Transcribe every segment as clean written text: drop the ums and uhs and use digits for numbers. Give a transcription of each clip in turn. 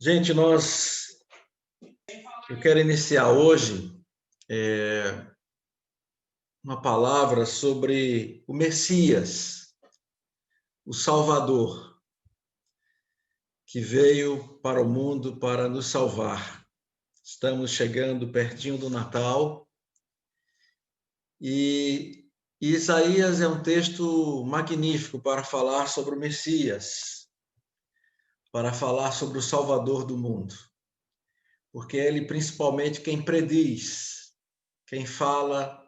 Gente, eu quero iniciar hoje uma palavra sobre o Messias, o Salvador, que veio para o mundo para nos salvar. Estamos chegando pertinho do Natal e Isaías é um texto magnífico para falar sobre o Messias, para falar sobre o Salvador do mundo, porque ele principalmente quem prediz, quem fala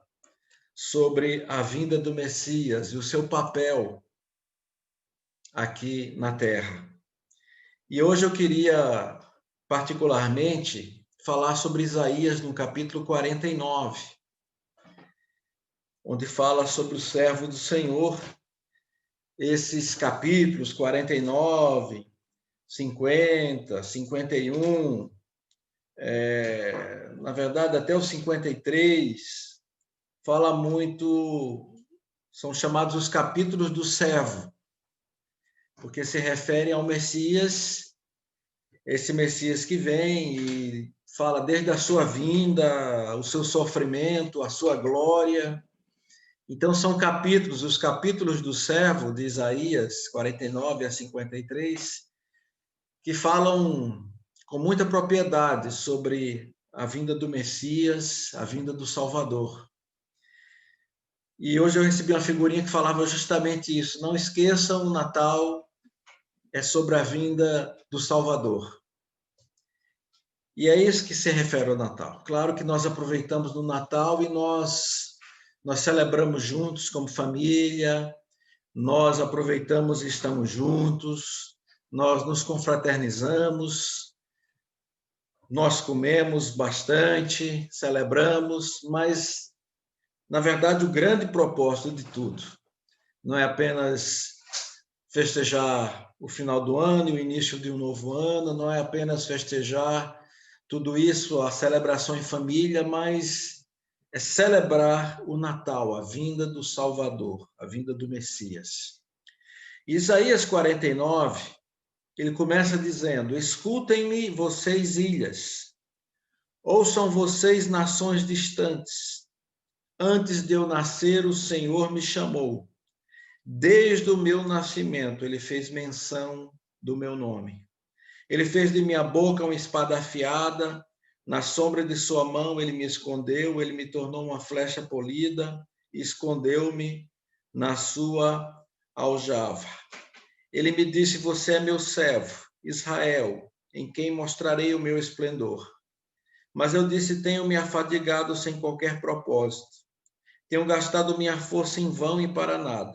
sobre a vinda do Messias e o seu papel aqui na Terra. E hoje eu queria, particularmente, falar sobre Isaías no capítulo 49, onde fala sobre o servo do Senhor. Esses capítulos 49, 50, 51, na verdade até o 53, fala muito, são chamados os capítulos do servo, porque se referem ao Messias, esse Messias que vem e fala desde a sua vinda, o seu sofrimento, a sua glória. Então são capítulos, os capítulos do servo de Isaías 49 a 53, que falam com muita propriedade sobre a vinda do Messias, a vinda do Salvador. E hoje eu recebi uma figurinha que falava justamente isso. Não esqueçam, o Natal é sobre a vinda do Salvador. E é isso que se refere ao Natal. Claro que nós aproveitamos no Natal e nós celebramos juntos como família, nós aproveitamos e estamos juntos, nós nos confraternizamos, nós comemos bastante, celebramos, mas, na verdade, o grande propósito de tudo não é apenas festejar o final do ano e o início de um novo ano, não é apenas festejar tudo isso, a celebração em família, mas é celebrar o Natal, a vinda do Salvador, a vinda do Messias. Isaías 49, ele começa dizendo: escutem-me, vocês ilhas, ouçam vocês, nações distantes. Antes de eu nascer, o Senhor me chamou. Desde o meu nascimento, ele fez menção do meu nome. Ele fez de minha boca uma espada afiada, na sombra de sua mão ele me escondeu, ele me tornou uma flecha polida e escondeu-me na sua aljava. Ele me disse: você é meu servo, Israel, em quem mostrarei o meu esplendor. Mas eu disse: tenho me afadigado sem qualquer propósito. Tenho gastado minha força em vão e para nada.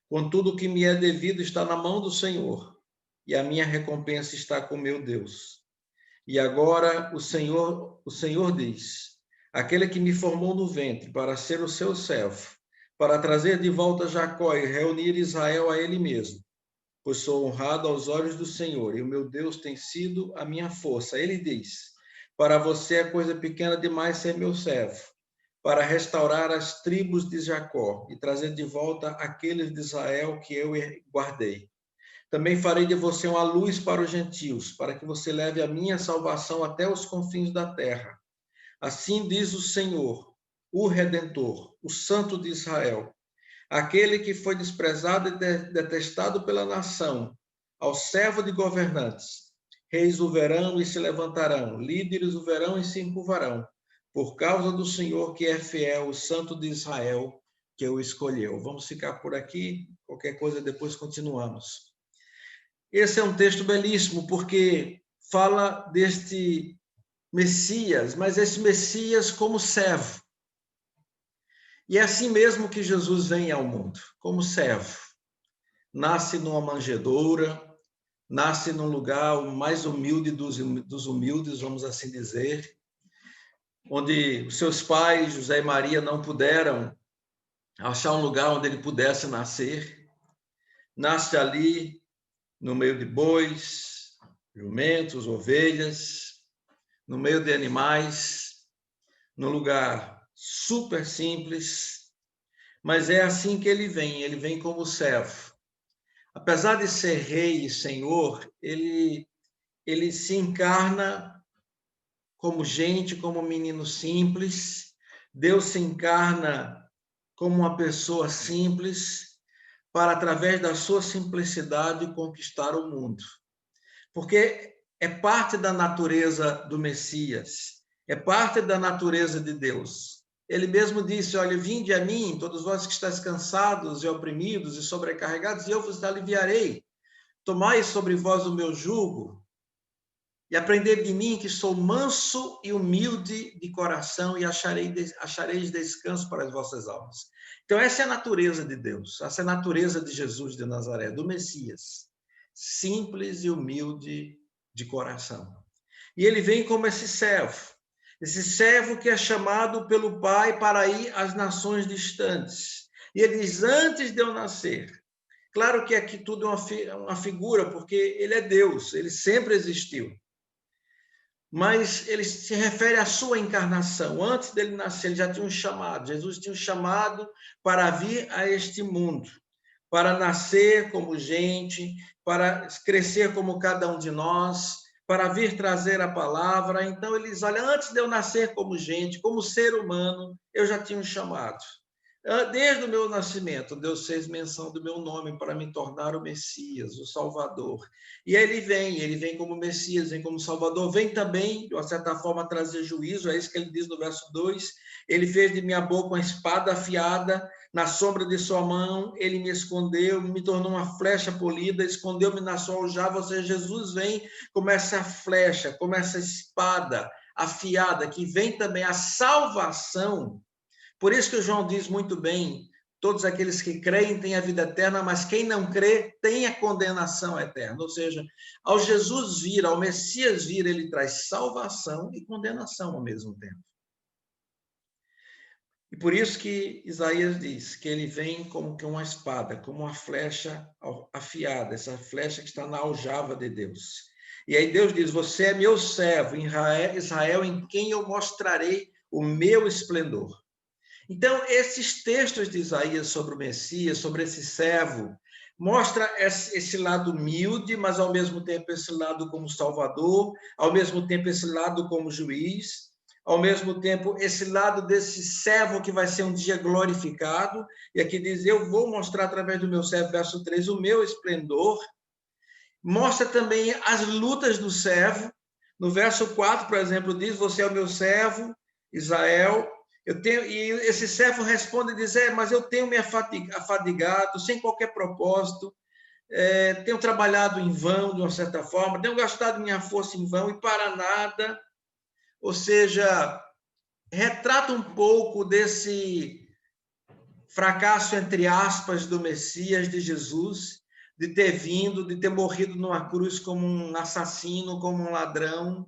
Contudo, o que me é devido está na mão do Senhor, e a minha recompensa está com meu Deus. E agora o Senhor diz: aquele que me formou no ventre para ser o seu servo, para trazer de volta Jacó e reunir Israel a ele mesmo, pois sou honrado aos olhos do Senhor, e o meu Deus tem sido a minha força. Ele diz: para você é coisa pequena demais ser meu servo, para restaurar as tribos de Jacó e trazer de volta aqueles de Israel que eu guardei. Também farei de você uma luz para os gentios, para que você leve a minha salvação até os confins da terra. Assim diz o Senhor, o Redentor, o Santo de Israel, aquele que foi desprezado e detestado pela nação, ao servo de governantes. Reis o verão e se levantarão, líderes o verão e se encurvarão, por causa do Senhor que é fiel, o Santo de Israel, que o escolheu. Vamos ficar por aqui, qualquer coisa depois continuamos. Esse é um texto belíssimo, porque fala deste Messias, mas esse Messias como servo. E é assim mesmo que Jesus vem ao mundo, como servo. Nasce numa manjedoura, nasce num lugar o mais humilde dos humildes, vamos assim dizer, onde os seus pais, José e Maria, não puderam achar um lugar onde ele pudesse nascer. Nasce ali, no meio de bois, jumentos, ovelhas, no meio de animais, num lugar super simples, mas é assim que ele vem como servo. Apesar de ser rei e senhor, ele ele se encarna como gente, como um menino simples. Deus se encarna como uma pessoa simples para, através da sua simplicidade, conquistar o mundo. Porque é parte da natureza do Messias, é parte da natureza de Deus. Ele mesmo disse, olha, vinde a mim, todos vós que estáis cansados e oprimidos e sobrecarregados, e eu vos aliviarei. Tomai sobre vós o meu jugo e aprendei de mim, que sou manso e humilde de coração, e achareis descanso para as vossas almas. Então, essa é a natureza de Deus, essa é a natureza de Jesus de Nazaré, do Messias, simples e humilde de coração. E ele vem como esse servo que é chamado pelo Pai para ir às nações distantes. E ele diz, antes de eu nascer. Claro que aqui tudo é uma figura, porque ele é Deus, ele sempre existiu. Mas ele se refere à sua encarnação. Antes dele nascer, ele já tinha um chamado. Jesus tinha um chamado para vir a este mundo, para nascer como gente, para crescer como cada um de nós, para vir trazer a palavra. Então, ele diz, olha, antes de eu nascer como gente, como ser humano, eu já tinha um chamado. Desde o meu nascimento, Deus fez menção do meu nome para me tornar o Messias, o Salvador. E aí ele vem como Messias, vem como Salvador, vem também, de uma certa forma, trazer juízo, é isso que ele diz no verso 2, ele fez de minha boca uma espada afiada, na sombra de sua mão, ele me escondeu, me tornou uma flecha polida, escondeu-me na sua aljava, ou seja, Jesus vem como essa flecha, como essa espada afiada, que vem também a salvação. Por isso que o João diz muito bem, todos aqueles que creem têm a vida eterna, mas quem não crê tem a condenação eterna. Ou seja, ao Jesus vir, ao Messias vir, ele traz salvação e condenação ao mesmo tempo. E por isso que Isaías diz que ele vem como que uma espada, como uma flecha afiada, essa flecha que está na aljava de Deus. E aí Deus diz, você é meu servo, Israel, em quem eu mostrarei o meu esplendor. Então, esses textos de Isaías sobre o Messias, sobre esse servo, mostra esse lado humilde, mas ao mesmo tempo esse lado como Salvador, ao mesmo tempo esse lado como juiz, ao mesmo tempo esse lado desse servo que vai ser um dia glorificado, e aqui diz, eu vou mostrar através do meu servo, verso 3, o meu esplendor. Mostra também as lutas do servo, no verso 4, por exemplo, diz, você é o meu servo, Israel, e esse servo responde e diz, mas eu tenho me afadigado, sem qualquer propósito, tenho trabalhado em vão, de uma certa forma, tenho gastado minha força em vão e para nada. Ou seja, retrata um pouco desse fracasso, entre aspas, do Messias, de Jesus, de ter vindo, de ter morrido numa cruz como um assassino, como um ladrão,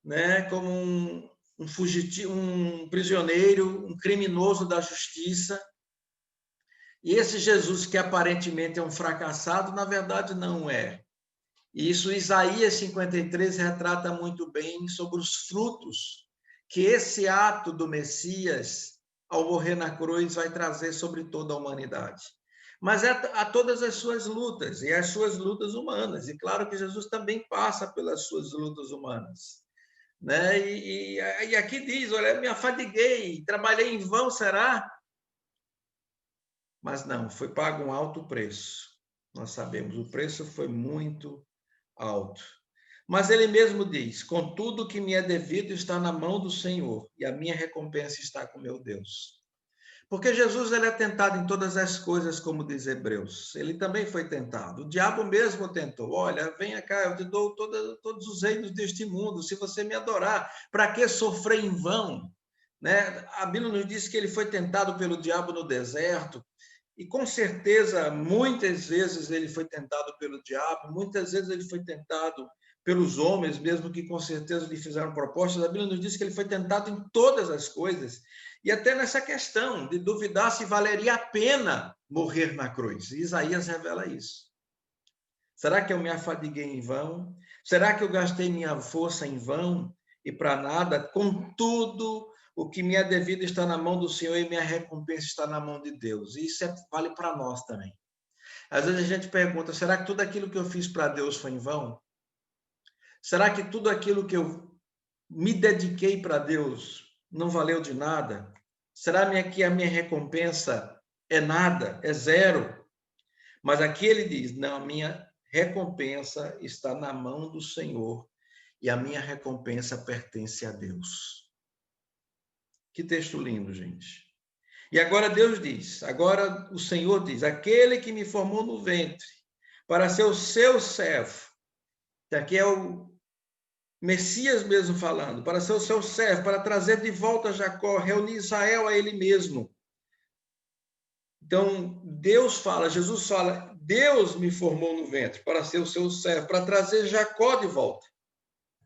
né? Como um fugitivo, um prisioneiro, um criminoso da justiça. E esse Jesus que aparentemente é um fracassado, na verdade não é. E isso Isaías 53 retrata muito bem sobre os frutos que esse ato do Messias, ao morrer na cruz, vai trazer sobre toda a humanidade. Mas há todas as suas lutas, e as suas lutas humanas. E claro que Jesus também passa pelas suas lutas humanas. Né? E aqui diz, olha, me afadiguei, trabalhei em vão, será? Mas não, foi pago um alto preço. Nós sabemos, o preço foi muito alto. Mas ele mesmo diz, contudo que me é devido está na mão do Senhor, e a minha recompensa está com meu Deus. Porque Jesus ele é tentado em todas as coisas, como diz Hebreus. Ele também foi tentado. O diabo mesmo tentou. Olha, venha cá, eu te dou todos os reinos deste mundo, se você me adorar. Para que sofrer em vão? Né? A Bíblia nos diz que ele foi tentado pelo diabo no deserto. E com certeza, muitas vezes ele foi tentado pelo diabo, muitas vezes ele foi tentado pelos homens, mesmo que com certeza lhe fizeram propostas. A Bíblia nos diz que ele foi tentado em todas as coisas, e até nessa questão de duvidar se valeria a pena morrer na cruz. E Isaías revela isso. Será que eu me afadiguei em vão? Será que eu gastei minha força em vão e para nada? Contudo, o que me é devido está na mão do Senhor e minha recompensa está na mão de Deus. E isso vale para nós também. Às vezes a gente pergunta, será que tudo aquilo que eu fiz para Deus foi em vão? Será que tudo aquilo que eu me dediquei para Deus não valeu de nada? Será que a minha recompensa é nada, é zero? Mas aqui ele diz, não, a minha recompensa está na mão do Senhor e a minha recompensa pertence a Deus. Que texto lindo, gente. E agora Deus diz, agora o Senhor diz, aquele que me formou no ventre para ser o seu servo, que aqui é o Messias mesmo falando, para ser o seu servo, para trazer de volta Jacó, reunir Israel a ele mesmo. Então, Deus fala, Jesus fala, Deus me formou no ventre para ser o seu servo, para trazer Jacó de volta,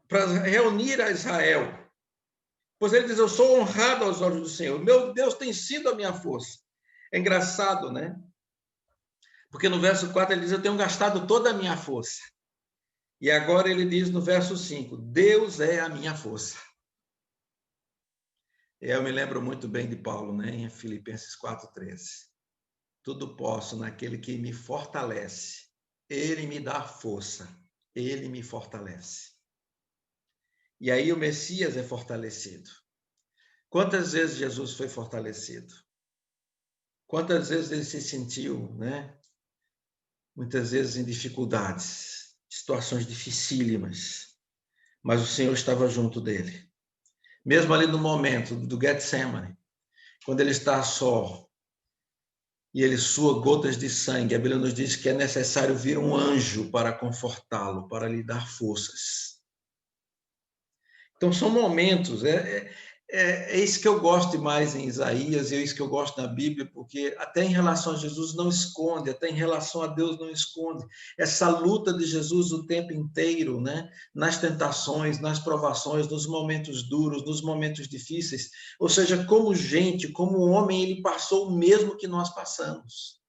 para reunir a Israel. Pois ele diz, eu sou honrado aos olhos do Senhor. Meu Deus tem sido a minha força. É engraçado, né? Porque no verso 4 ele diz, eu tenho gastado toda a minha força. E agora ele diz no verso 5, Deus é a minha força. Eu me lembro muito bem de Paulo, né? Em Filipenses 4:13. Tudo posso naquele que me fortalece. Ele me dá força. Ele me fortalece. E aí o Messias é fortalecido. Quantas vezes Jesus foi fortalecido? Quantas vezes ele se sentiu, né? Muitas vezes em dificuldades, situações dificílimas, mas o Senhor estava junto dele. Mesmo ali no momento do Getsemane, quando ele está só e ele sua gotas de sangue, a Bíblia nos diz que é necessário vir um anjo para confortá-lo, para lhe dar forças. Então são momentos, é isso que eu gosto mais em Isaías, e é isso que eu gosto na Bíblia, porque até em relação a Jesus não esconde, até em relação a Deus não esconde. Essa luta de Jesus o tempo inteiro, né? Nas tentações, nas provações, nos momentos duros, nos momentos difíceis. Ou seja, como gente, como homem, ele passou o mesmo que nós passamos.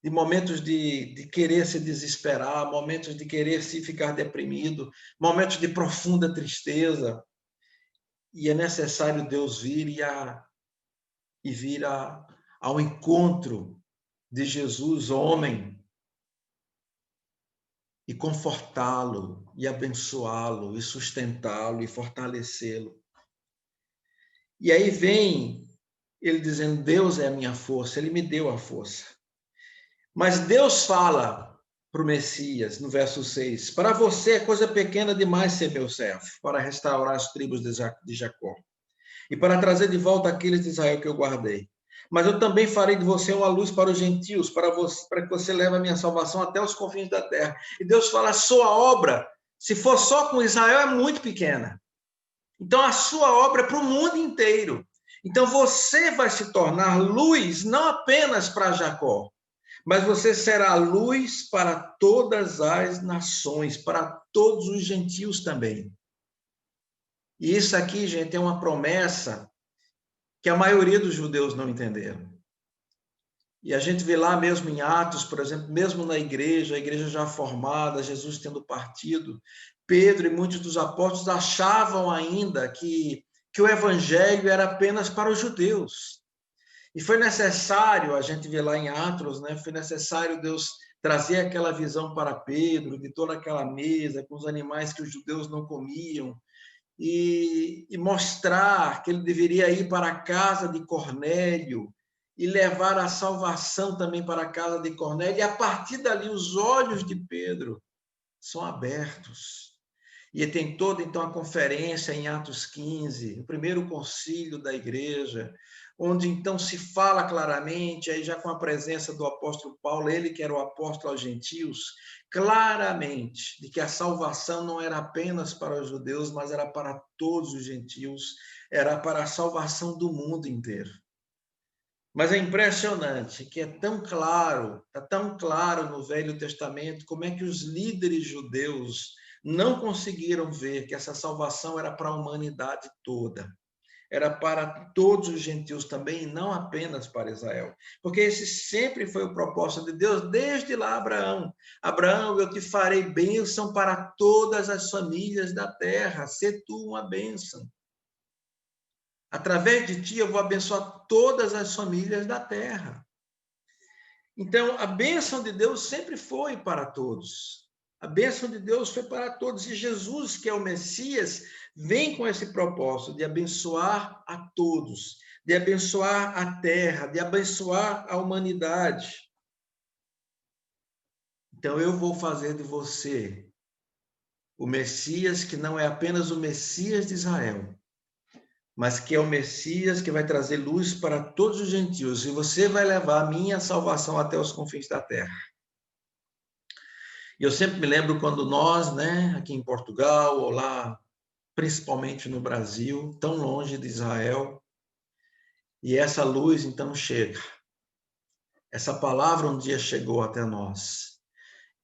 De momentos de querer se desesperar, momentos de querer se ficar deprimido, momentos de profunda tristeza. E é necessário Deus vir ao encontro de Jesus, homem, e confortá-lo, e abençoá-lo, e sustentá-lo, e fortalecê-lo. E aí vem ele dizendo, Deus é a minha força, ele me deu a força. Mas Deus fala para o Messias, no verso 6, para você é coisa pequena demais ser meu servo, para restaurar as tribos de Jacó. E para trazer de volta aqueles de Israel que eu guardei. Mas eu também farei de você uma luz para os gentios, para que você leve a minha salvação até os confins da terra. E Deus fala, a sua obra, se for só com Israel, é muito pequena. Então, a sua obra é para o mundo inteiro. Então, você vai se tornar luz, não apenas para Jacó, mas você será luz para todas as nações, para todos os gentios também. E isso aqui, gente, é uma promessa que a maioria dos judeus não entenderam. E a gente vê lá mesmo em Atos, por exemplo, mesmo na igreja, a igreja já formada, Jesus tendo partido, Pedro e muitos dos apóstolos achavam ainda que o evangelho era apenas para os judeus. E foi necessário, a gente vê lá em Atos, né, foi necessário Deus trazer aquela visão para Pedro, de toda aquela mesa com os animais que os judeus não comiam, e mostrar que ele deveria ir para a casa de Cornélio e levar a salvação também para a casa de Cornélio. E a partir dali, os olhos de Pedro são abertos. E tem toda, então, a conferência em Atos 15, o primeiro concílio da igreja, onde, então, se fala claramente, aí já com a presença do apóstolo Paulo, ele que era o apóstolo aos gentios, claramente, de que a salvação não era apenas para os judeus, mas era para todos os gentios, era para a salvação do mundo inteiro. Mas é impressionante que é tão claro, está tão claro no Velho Testamento, como é que os líderes judeus não conseguiram ver que essa salvação era para a humanidade toda. Era para todos os gentios também, e não apenas para Israel. Porque esse sempre foi o propósito de Deus, desde lá Abraão. Abraão, eu te farei bênção para todas as famílias da terra, sê tu uma bênção. Através de ti eu vou abençoar todas as famílias da terra. Então, a bênção de Deus sempre foi para todos. A bênção de Deus foi para todos. E Jesus, que é o Messias, vem com esse propósito de abençoar a todos, de abençoar a terra, de abençoar a humanidade. Então, eu vou fazer de você o Messias, que não é apenas o Messias de Israel, mas que é o Messias que vai trazer luz para todos os gentios, e você vai levar a minha salvação até os confins da terra. E eu sempre me lembro quando nós, né, aqui em Portugal, ou lá, principalmente no Brasil, tão longe de Israel, e essa luz então chega. Essa palavra um dia chegou até nós.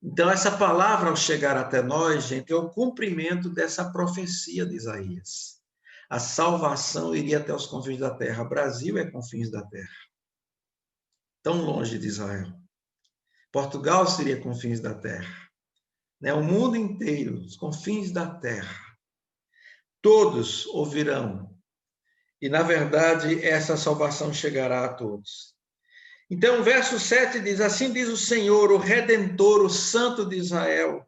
Então, essa palavra, ao chegar até nós, gente, é o cumprimento dessa profecia de Isaías. A salvação iria até os confins da terra. O Brasil é confins da terra, tão longe de Israel. Portugal seria confins da terra. O mundo inteiro, os confins da terra. Todos ouvirão. E, na verdade, essa salvação chegará a todos. Então, o verso 7 diz, assim diz o Senhor, o Redentor, o Santo de Israel.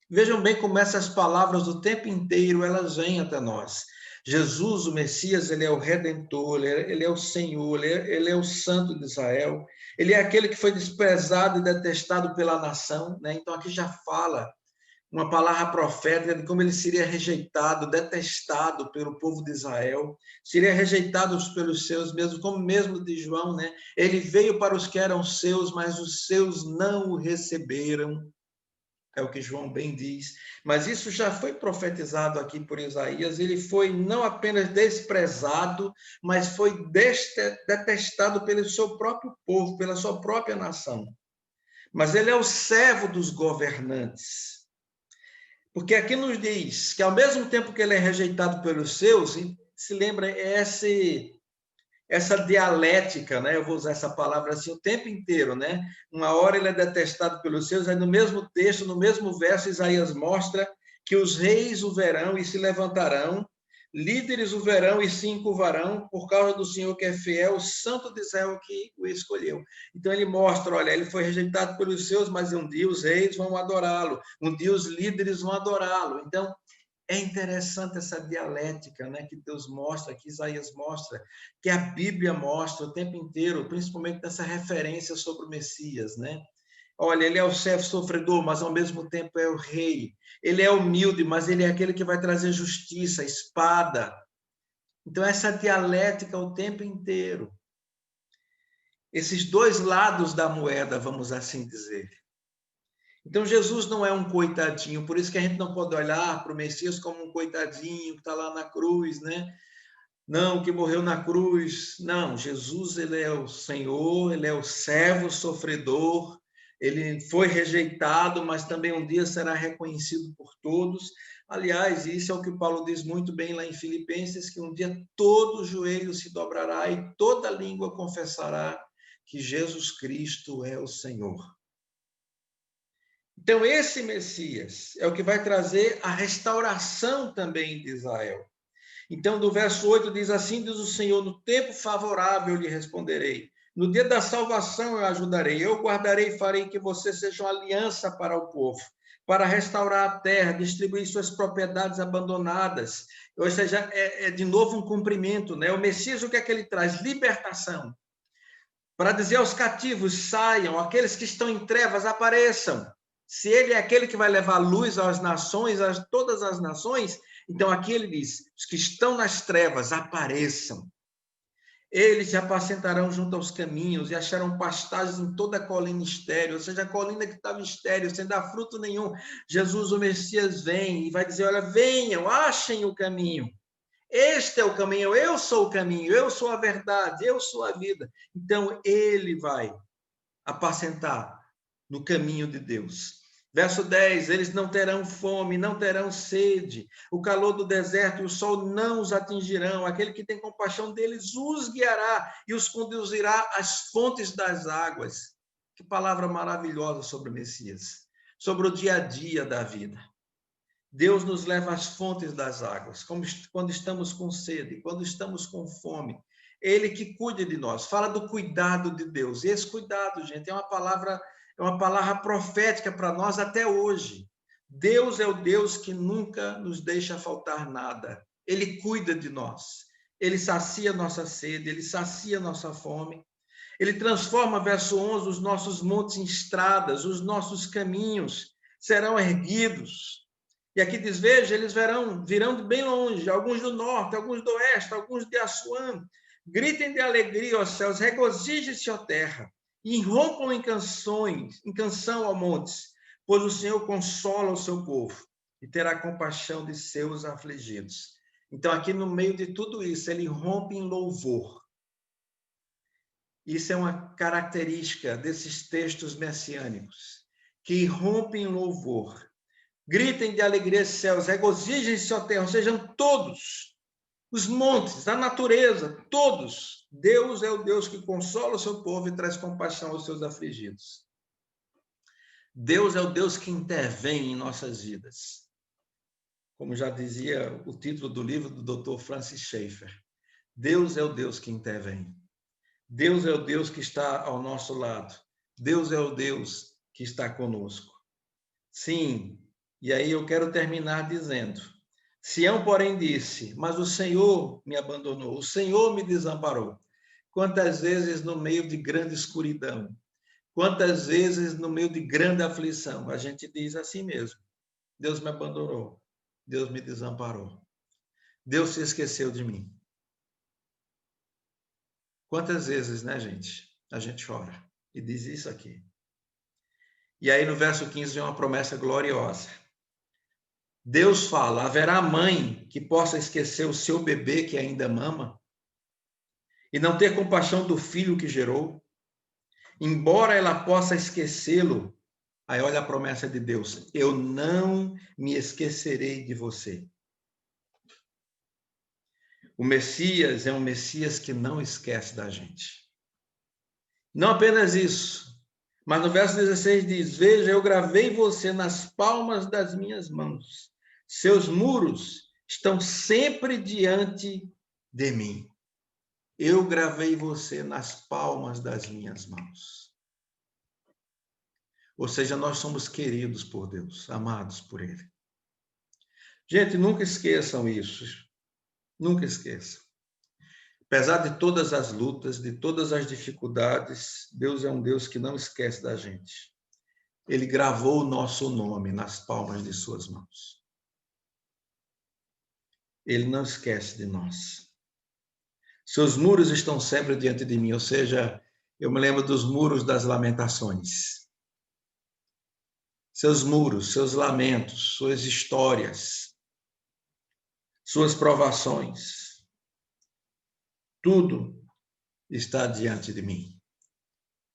Vejam bem como essas palavras o tempo inteiro, elas vêm até nós. Jesus, o Messias, ele é o Redentor, ele é o Senhor, ele é o Santo de Israel. Ele é aquele que foi desprezado e detestado pela nação, né? Então, aqui já fala uma palavra profética de como ele seria rejeitado, detestado pelo povo de Israel, seria rejeitado pelos seus, mesmo de João, né? Ele veio para os que eram seus, mas os seus não o receberam. É o que João bem diz. Mas isso já foi profetizado aqui por Isaías. Ele foi não apenas desprezado, mas foi detestado pelo seu próprio povo, pela sua própria nação. Mas ele é o servo dos governantes. Porque aqui nos diz que, ao mesmo tempo que ele é rejeitado pelos seus, se lembra, essa dialética, né? Eu vou usar essa palavra assim o tempo inteiro, né? Uma hora ele é detestado pelos seus, aí no mesmo texto, no mesmo verso, Isaías mostra que os reis o verão e se levantarão, líderes o verão e se encurvarão, por causa do Senhor que é fiel, o Santo de Israel que o escolheu. Então ele mostra, olha, ele foi rejeitado pelos seus, mas um dia os reis vão adorá-lo, um dia os líderes vão adorá-lo. Então, é interessante essa dialética, né, que Deus mostra, que Isaías mostra, que a Bíblia mostra o tempo inteiro, principalmente nessa referência sobre o Messias, né? Olha, ele é o servo sofredor, mas ao mesmo tempo é o rei. Ele é humilde, mas ele é aquele que vai trazer justiça, espada. Então, essa dialética o tempo inteiro. Esses dois lados da moeda, vamos assim dizer. Então, Jesus não é um coitadinho, por isso que a gente não pode olhar para o Messias como um coitadinho que está lá na cruz, né? Não, que morreu na cruz. Não, Jesus, ele é o Senhor, ele é o servo sofredor, ele foi rejeitado, mas também um dia será reconhecido por todos. Aliás, isso é o que Paulo diz muito bem lá em Filipenses, que um dia todo joelho se dobrará e toda língua confessará que Jesus Cristo é o Senhor. Então, esse Messias é o que vai trazer a restauração também de Israel. Então, do verso 8 diz assim, diz o Senhor, no tempo favorável eu lhe responderei, no dia da salvação eu ajudarei, eu guardarei e farei que você seja uma aliança para o povo, para restaurar a terra, distribuir suas propriedades abandonadas, ou seja, é de novo um cumprimento, né? O Messias, o que é que ele traz? Libertação. Para dizer aos cativos, saiam, aqueles que estão em trevas, apareçam. Se ele é aquele que vai levar luz às nações, a todas as nações, então aqui ele diz, os que estão nas trevas, apareçam. Eles se apacentarão junto aos caminhos e acharão pastagens em toda a colina estéril, ou seja, a colina que estava estéril, sem dar fruto nenhum. Jesus, o Messias, vem e vai dizer, olha, venham, achem o caminho. Este é o caminho, eu sou o caminho, eu sou a verdade, eu sou a vida. Então, ele vai apacentar no caminho de Deus. Verso 10, eles não terão fome, não terão sede, o calor do deserto e o sol não os atingirão, aquele que tem compaixão deles os guiará e os conduzirá às fontes das águas. Que palavra maravilhosa sobre o Messias, sobre o dia a dia da vida. Deus nos leva às fontes das águas, quando estamos com sede, quando estamos com fome. Ele que cuida de nós. Fala do cuidado de Deus. E esse cuidado, gente, é uma palavra profética para nós até hoje. Deus é o Deus que nunca nos deixa faltar nada. Ele cuida de nós. Ele sacia nossa sede, ele sacia nossa fome. Ele transforma, verso 11, os nossos montes em estradas, os nossos caminhos serão erguidos. E aqui diz, veja, eles virão de bem longe, alguns do norte, alguns do oeste, alguns de Assuã. Gritem de alegria, ó céus, regozijem-se, ó terra, e irrompam em canção, ó montes, pois o Senhor consola o seu povo e terá compaixão de seus afligidos. Então, aqui no meio de tudo isso, ele rompe em louvor. Isso é uma característica desses textos messiânicos, que irrompem em louvor. Gritem de alegria, céus, regozijem-se, ó terra, sejam todos, os montes, a natureza, todos. Deus é o Deus que consola o seu povo e traz compaixão aos seus afligidos. Deus é o Deus que intervém em nossas vidas. Como já dizia o título do livro do Dr. Francis Schaeffer, Deus é o Deus que intervém. Deus é o Deus que está ao nosso lado. Deus é o Deus que está conosco. Sim, e aí eu quero terminar dizendo, Sião, porém, disse, mas o Senhor me abandonou, o Senhor me desamparou. Quantas vezes no meio de grande escuridão, quantas vezes no meio de grande aflição, a gente diz assim mesmo, Deus me abandonou, Deus me desamparou, Deus se esqueceu de mim. Quantas vezes, né, gente? A gente chora e diz isso aqui. E aí no verso 15 vem uma promessa gloriosa. Deus fala, haverá mãe que possa esquecer o seu bebê que ainda mama e não ter compaixão do filho que gerou? Embora ela possa esquecê-lo, aí olha a promessa de Deus, eu não me esquecerei de você. O Messias é um Messias que não esquece da gente. Não apenas isso, mas no verso 16 diz, veja, eu gravei você nas palmas das minhas mãos. Seus muros estão sempre diante de mim. Eu gravei você nas palmas das minhas mãos. Ou seja, nós somos queridos por Deus, amados por Ele. Gente, nunca esqueçam isso. Nunca esqueçam. Apesar de todas as lutas, de todas as dificuldades, Deus é um Deus que não esquece da gente. Ele gravou o nosso nome nas palmas de suas mãos. Ele não esquece de nós. Seus muros estão sempre diante de mim, ou seja, eu me lembro dos muros das lamentações. Seus muros, seus lamentos, suas histórias, suas provações, tudo está diante de mim.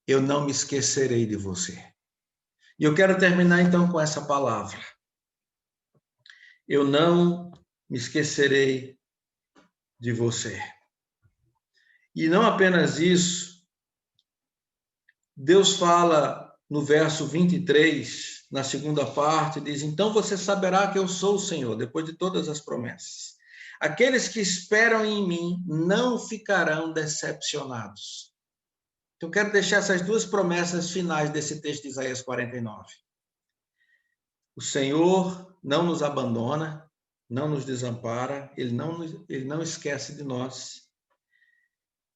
Eu não me esquecerei de você. E eu quero terminar então com essa palavra. Eu não me esquecerei de você. E não apenas isso, Deus fala no verso 23, na segunda parte, diz, então você saberá que eu sou o Senhor, depois de todas as promessas. Aqueles que esperam em mim não ficarão decepcionados. Então, eu quero deixar essas duas promessas finais desse texto de Isaías 49. O Senhor não nos abandona, não nos desampara, Ele não esquece de nós.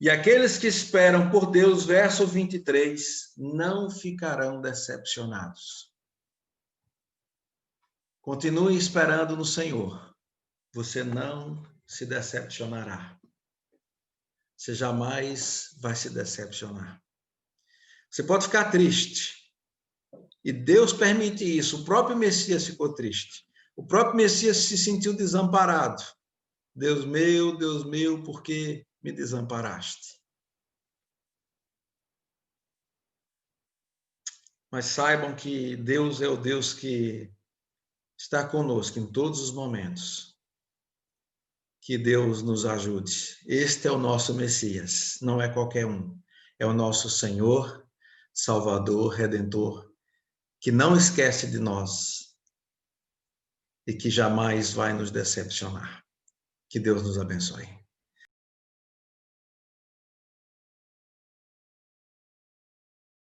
E aqueles que esperam por Deus, verso 23, não ficarão decepcionados. Continue esperando no Senhor. Você não se decepcionará. Você jamais vai se decepcionar. Você pode ficar triste. E Deus permite isso. O próprio Messias ficou triste. O próprio Messias se sentiu desamparado. Deus meu, por que me desamparaste? Mas saibam que Deus é o Deus que está conosco em todos os momentos. Que Deus nos ajude. Este é o nosso Messias, não é qualquer um. É o nosso Senhor, Salvador, Redentor, que não esquece de nós e que jamais vai nos decepcionar. Que Deus nos abençoe.